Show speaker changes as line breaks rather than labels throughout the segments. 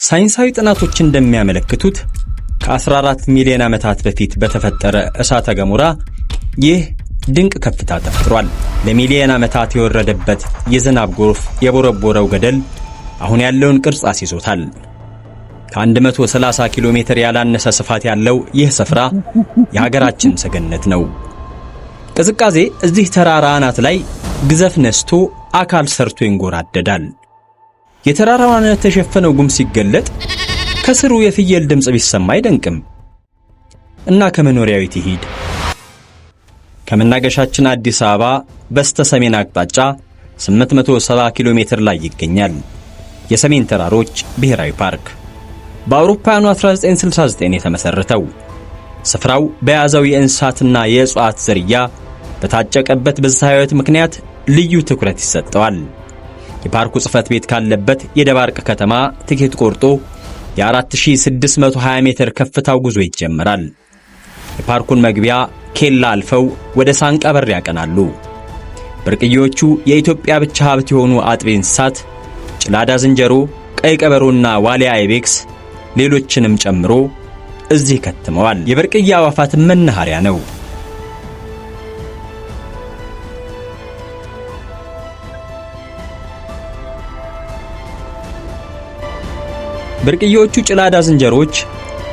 ሳይንሳዊ ጥናቶች እንደሚያመለክቱት ከ14 ሚሊዮን ዓመታት በፊት በተፈጠረ እሳተ ገሞራ ይህ ድንቅ ከፍታ ተፈጥሯል። ለሚሊዮን ዓመታት የወረደበት የዝናብ ጎርፍ የቦረቦረው ገደል አሁን ያለውን ቅርጽ አስይዞታል። ከ130 ኪሎ ሜትር ያላነሰ ስፋት ያለው ይህ ስፍራ የሀገራችን ሰገነት ነው። ቅዝቃዜ እዚህ ተራራ አናት ላይ ግዘፍ ነስቶ አካል ሰርቶ ይንጎራደዳል። የተራራው አናት የተሸፈነው ጉም ሲገለጥ ከስሩ የፍየል ድምጽ ቢሰማ አይደንቅም። እና ከመኖሪያው ይሂድ ከመናገሻችን አዲስ አበባ በስተ ሰሜን አቅጣጫ 870 ኪሎ ሜትር ላይ ይገኛል የሰሜን ተራሮች ብሔራዊ ፓርክ። በአውሮፓውያኑ 1969 የተመሰረተው ስፍራው በያዘው የእንስሳትና የእጽዋት ዝርያ በታጨቀበት ብዝሃ ሕይወት ምክንያት ልዩ ትኩረት ይሰጠዋል። የፓርኩ ጽሕፈት ቤት ካለበት የደባርቅ ከተማ ትኬት ቆርጦ የ4620 ሜትር ከፍታው ጉዞ ይጀምራል። የፓርኩን መግቢያ ኬላ አልፈው ወደ ሳንቃ በር ያቀናሉ። ብርቅዬዎቹ የኢትዮጵያ ብቻ ሀብት የሆኑ አጥቢ እንስሳት ጭላዳ ዝንጀሮ፣ ቀይ ቀበሮና ዋሊያ አይቤክስ ሌሎችንም ጨምሮ እዚህ ከትመዋል። የብርቅዬ አዕዋፋት መናኸሪያ ነው። ብርቅዬዎቹ ጭላዳ ዝንጀሮች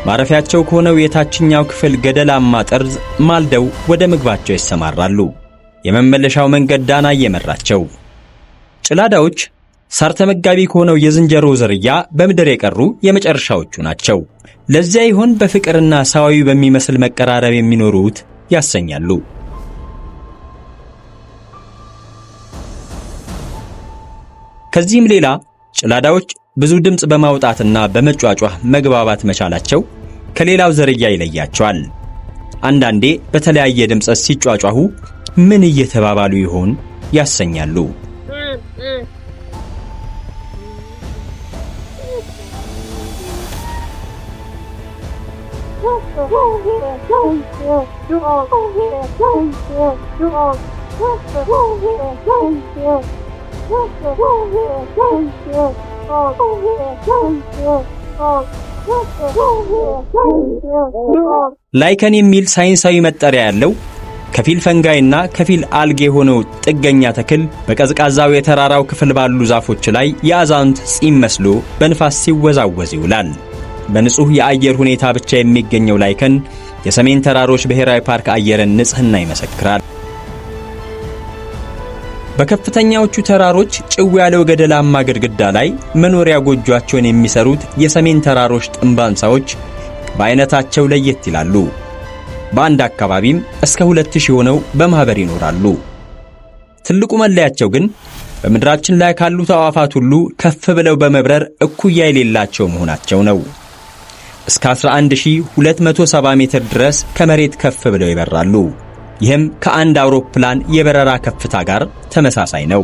ማረፊያቸው ከሆነው የታችኛው ክፍል ገደላማ ጠርዝ ማልደው ወደ ምግባቸው ይሰማራሉ። የመመለሻው መንገድ ዳና እየመራቸው። ጭላዳዎች ሳር ተመጋቢ ከሆነው የዝንጀሮ ዝርያ በምድር የቀሩ የመጨረሻዎቹ ናቸው። ለዚያ ይሆን በፍቅርና ሰዋዊ በሚመስል መቀራረብ የሚኖሩት ያሰኛሉ። ከዚህም ሌላ ጭላዳዎች ብዙ ድምጽ በማውጣትና በመጫጫህ መግባባት መቻላቸው ከሌላው ዝርያ ይለያቸዋል። አንዳንዴ በተለያየ ድምጽ ሲጫጫሁ ምን እየተባባሉ ይሆን ያሰኛሉ። ላይከን የሚል ሳይንሳዊ መጠሪያ ያለው ከፊል ፈንጋይና ከፊል አልጌ የሆነው ጥገኛ ተክል በቀዝቃዛው የተራራው ክፍል ባሉ ዛፎች ላይ የአዛውንት ጺም መስሎ በንፋስ ሲወዛወዝ ይውላል። በንጹህ የአየር ሁኔታ ብቻ የሚገኘው ላይከን የሰሜን ተራሮች ብሔራዊ ፓርክ አየርን ንጽህና ይመሰክራል። በከፍተኛዎቹ ተራሮች ጭው ያለው ገደላማ ግድግዳ ላይ መኖሪያ ጎጆአቸውን የሚሰሩት የሰሜን ተራሮች ጥንባንሳዎች በአይነታቸው ለየት ይላሉ። በአንድ አካባቢም እስከ 2000 ሆነው በማህበር ይኖራሉ። ትልቁ መለያቸው ግን በምድራችን ላይ ካሉት አዕዋፋት ሁሉ ከፍ ብለው በመብረር እኩያ የሌላቸው መሆናቸው ነው። እስከ 11270 ሜትር ድረስ ከመሬት ከፍ ብለው ይበራሉ። ይህም ከአንድ አውሮፕላን የበረራ ከፍታ ጋር ተመሳሳይ ነው።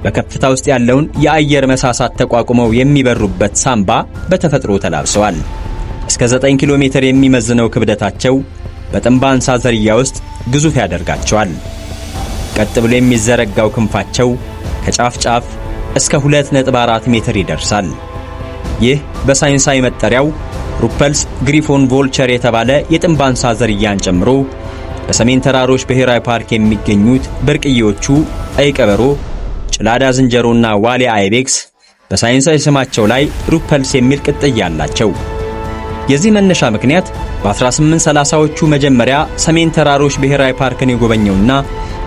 በከፍታ ውስጥ ያለውን የአየር መሳሳት ተቋቁመው የሚበሩበት ሳምባ በተፈጥሮ ተላብሰዋል። እስከ 9 ኪሎ ሜትር የሚመዝነው ክብደታቸው በጥንባንሳ ዝርያ ውስጥ ግዙፍ ያደርጋቸዋል። ቀጥ ብሎ የሚዘረጋው ክንፋቸው ከጫፍ ጫፍ እስከ 2.4 ሜትር ይደርሳል። ይህ በሳይንሳዊ መጠሪያው ሩፐልስ ግሪፎን ቮልቸር የተባለ የጥንባንሳ ዝርያን ጨምሮ በሰሜን ተራሮች ብሔራዊ ፓርክ የሚገኙት ብርቅዬዎቹ ቀይ ቀበሮ፣ ጭላዳ ዝንጀሮና ዋሊያ አይቤክስ በሳይንሳዊ ስማቸው ላይ ሩፐልስ የሚል ቅጥያ አላቸው። የዚህ መነሻ ምክንያት በ1830ዎቹ መጀመሪያ ሰሜን ተራሮች ብሔራዊ ፓርክን የጎበኘውና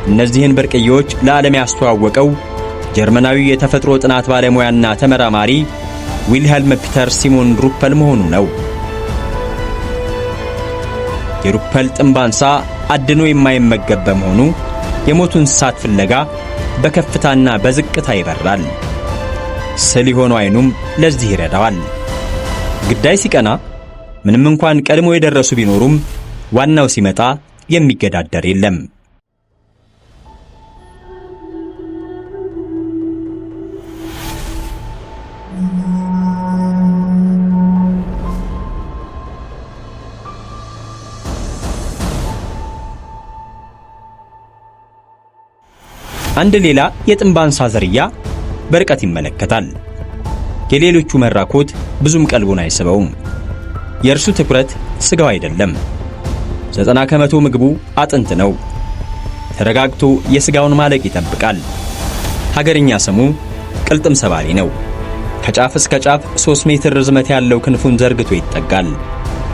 እነዚህን ብርቅዬዎች ለዓለም ያስተዋወቀው ጀርመናዊ የተፈጥሮ ጥናት ባለሙያና ተመራማሪ ዊልሄልም ፒተር ሲሞን ሩፐል መሆኑ ነው። የሩፐል ጥንባንሳ አድኖ የማይመገብ በመሆኑ የሞቱ እንስሳት ፍለጋ በከፍታና በዝቅታ ይበራል። ስል የሆነው አይኑም ለዚህ ይረዳዋል። ግዳይ ሲቀና ምንም እንኳን ቀድሞ የደረሱ ቢኖሩም ዋናው ሲመጣ የሚገዳደር የለም። አንድ ሌላ የጥንብ አንሳ ዝርያ በርቀት ይመለከታል። የሌሎቹ መራኮት ብዙም ቀልቡን አይስበውም። የእርሱ ትኩረት ስጋው አይደለም። 90% ምግቡ አጥንት ነው። ተረጋግቶ የስጋውን ማለቅ ይጠብቃል። ሀገርኛ ስሙ ቅልጥም ሰባሪ ነው። ከጫፍ እስከ ጫፍ 3 ሜትር ርዝመት ያለው ክንፉን ዘርግቶ ይጠጋል።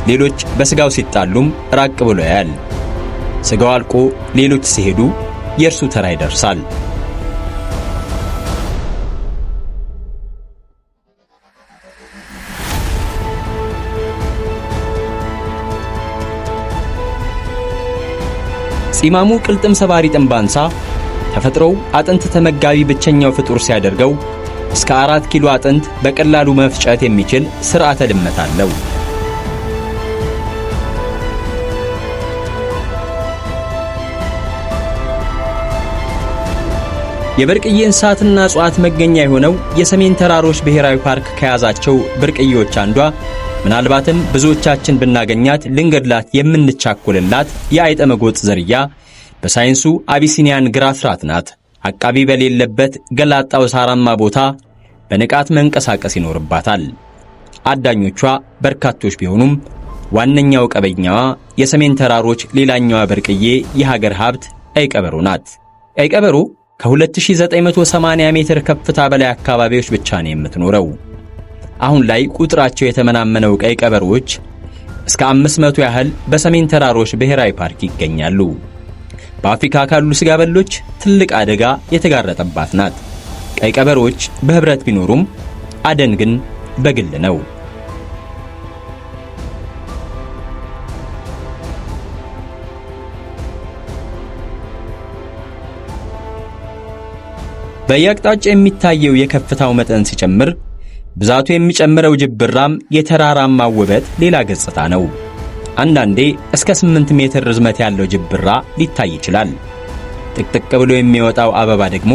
ሌሎች በስጋው ሲጣሉም ራቅ ብሎ ያያል። ስጋው አልቆ ሌሎች ሲሄዱ የእርሱ ተራ ይደርሳል። ፂማሙ ቅልጥም ሰባሪ ጥንብ አንሳ ተፈጥሮው አጥንት ተመጋቢ ብቸኛው ፍጡር ሲያደርገው እስከ 4 ኪሎ አጥንት በቀላሉ መፍጨት የሚችል ስርዓተ ድመት አለው። የብርቅዬ እንስሳትና እጽዋት መገኛ የሆነው የሰሜን ተራሮች ብሔራዊ ፓርክ ከያዛቸው ብርቅዬዎች አንዷ ምናልባትም ብዙዎቻችን ብናገኛት ልንገድላት የምንቻኮልላት የአይጠ መጎጥ ዝርያ በሳይንሱ አቢሲኒያን ግራፍራት ናት። አቃቢ በሌለበት ገላጣው ሳራማ ቦታ በንቃት መንቀሳቀስ ይኖርባታል። አዳኞቿ በርካቶች ቢሆኑም ዋነኛው ቀበኛዋ የሰሜን ተራሮች ሌላኛዋ ብርቅዬ የሀገር ሀብት ቀይ ቀበሮ ናት። ቀይ ቀበሮ ከ2980 ሜትር ከፍታ በላይ አካባቢዎች ብቻ ነው የምትኖረው። አሁን ላይ ቁጥራቸው የተመናመነው ቀይ ቀበሮች እስከ 500 ያህል በሰሜን ተራሮች ብሔራዊ ፓርክ ይገኛሉ። በአፍሪካ ካሉ ስጋ በሎች ትልቅ አደጋ የተጋረጠባት ናት። ቀይ ቀበሮች በህብረት ቢኖሩም አደን ግን በግል ነው። በየአቅጣጫ የሚታየው የከፍታው መጠን ሲጨምር ብዛቱ የሚጨምረው ጅብራም የተራራማ ውበት ሌላ ገጽታ ነው። አንዳንዴ እስከ 8 ሜትር ርዝመት ያለው ጅብራ ሊታይ ይችላል። ጥቅጥቅ ብሎ የሚወጣው አበባ ደግሞ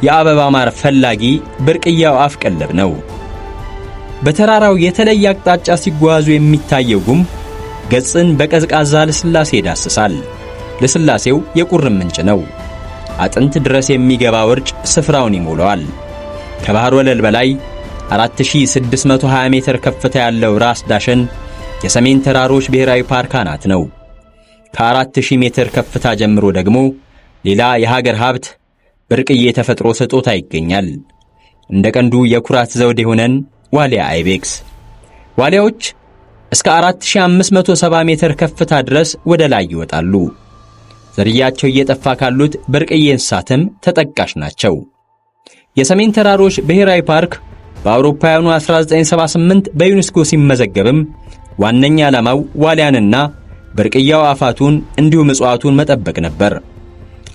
የአበባ ማር ፈላጊ ብርቅያው አፍ ቀለብ ነው። በተራራው የተለየ አቅጣጫ ሲጓዙ የሚታየው ጉም ገጽን በቀዝቃዛ ልስላሴ ይዳስሳል። ልስላሴው የቁርም ምንጭ ነው። አጥንት ድረስ የሚገባ ውርጭ ስፍራውን ይሞላዋል። ከባህር ወለል በላይ 4620 ሜትር ከፍታ ያለው ራስ ዳሸን የሰሜን ተራሮች ብሔራዊ ፓርክ አናት ነው። ከ4000 ሜትር ከፍታ ጀምሮ ደግሞ ሌላ የሀገር ሀብት ብርቅዬ የተፈጥሮ ስጦታ ይገኛል። እንደ ቀንዱ የኩራት ዘውድ የሆነን ዋሊያ አይቤክስ። ዋሊያዎች እስከ 4570 ሜትር ከፍታ ድረስ ወደ ላይ ይወጣሉ። ዝርያቸው እየጠፋ ካሉት ብርቅዬ እንስሳትም ተጠቃሽ ናቸው። የሰሜን ተራሮች ብሔራዊ ፓርክ በአውሮፓውያኑ 1978 በዩኔስኮ ሲመዘገብም ዋነኛ ዓላማው ዋሊያንና ብርቅያው አፋቱን እንዲሁም እጽዋቱን መጠበቅ ነበር።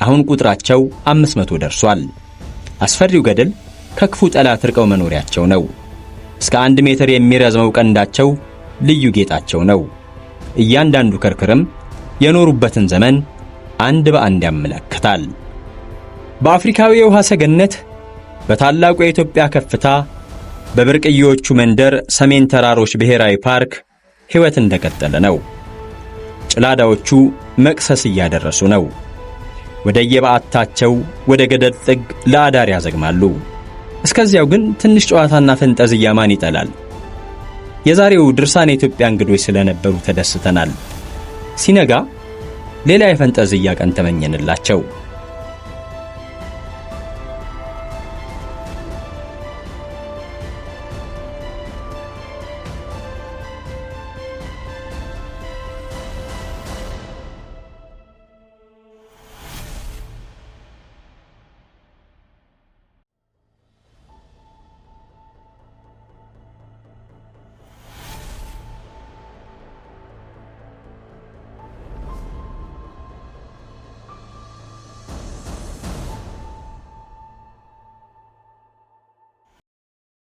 አሁን ቁጥራቸው 500 ደርሷል። አስፈሪው ገደል ከክፉ ጠላት ርቀው መኖሪያቸው ነው። እስከ 1 ሜትር የሚረዝመው ቀንዳቸው ልዩ ጌጣቸው ነው። እያንዳንዱ ክርክርም የኖሩበትን ዘመን አንድ በአንድ ያመለክታል። በአፍሪካዊ የውሃ ሰገነት በታላቁ የኢትዮጵያ ከፍታ በብርቅዬዎቹ መንደር ሰሜን ተራሮች ብሔራዊ ፓርክ ሕይወት እንደቀጠለ ነው። ጭላዳዎቹ መቅሰስ እያደረሱ ነው። ወደ የበዓታቸው ወደ ገደል ጥግ ለአዳር ያዘግማሉ። እስከዚያው ግን ትንሽ ጨዋታና ፈንጠዝያ ማን ይጠላል? የዛሬው ድርሳነ ኢትዮጵያ እንግዶች ስለነበሩ ተደስተናል። ሲነጋ ሌላ የፈንጠዝያ ቀን ተመኘንላቸው።